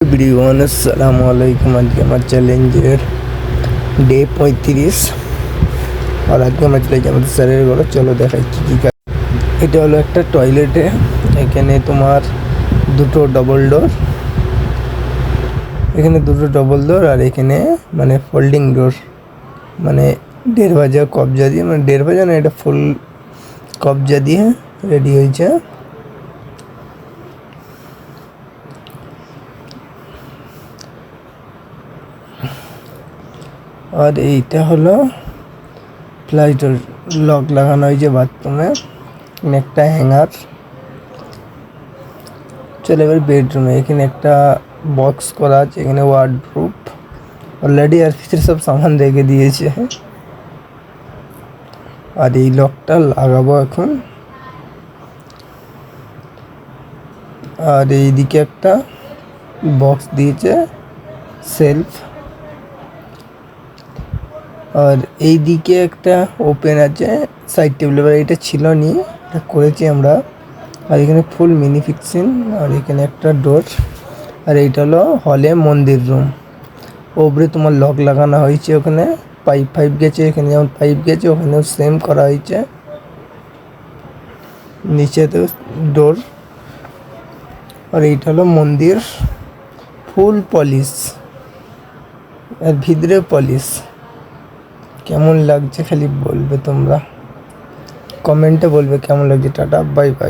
Everyone আসসালামু আলাইকুম। আজকে আমার চ্যালেঞ্জের ডে 35 আর আজকে আমরা চলে যাই আমাদের স্যারের ঘরে। চলো দেখাই কী কী কাজ। এটা হলো একটা টয়লেটে, এখানে তোমার দুটো ডবল ডোর, এখানে দুটো ডবল ডোর আর এখানে মানে ফোল্ডিং ডোর, মানে 1.5 কবজা দিয়ে, মানে 1.5 না, এটা ফুল কবজা দিয়ে রেডি হয়েছে। আর এইটা হলো ফ্লাইটের লক লাগানো হয়েছে বাথরুমে, একটা হ্যাঙ্গার। চলে এবার বেডরুমে, এখানে একটা বক্স করা আছে, এখানে ওয়ার্ডরোব অলরেডি আর ভিতরে সব সামান রেখে দিয়েছে। আর এই লকটা লাগাবো এখন। আর এইদিকে একটা বক্স দিয়েছে সেলফ, আর এইদিকে একটা ওপেন আছে সাইড টেবিল, এবার এটা ছিল নি, এটা করেছি আমরা। আর এখানে ফুল মিনি ফিক্সিং, আর এখানে একটা ডোর। আর এইটা হলো হলে মন্দির রুম, ওপরে তোমার লক লাগানো হয়েছে, ওখানে পাইপ গেছে, এখানে যেমন পাইপ গেছে ওখানেও সেম করা হয়েছে, নিচেতেও ডোর। আর এইটা হলো মন্দির, ফুল পলিশ আর ভিতরে পলিশ। কেমন লাগছে খালি বলবে তোমরা, কমেন্টে বলবে কেমন লাগছে। Tata, bye bye.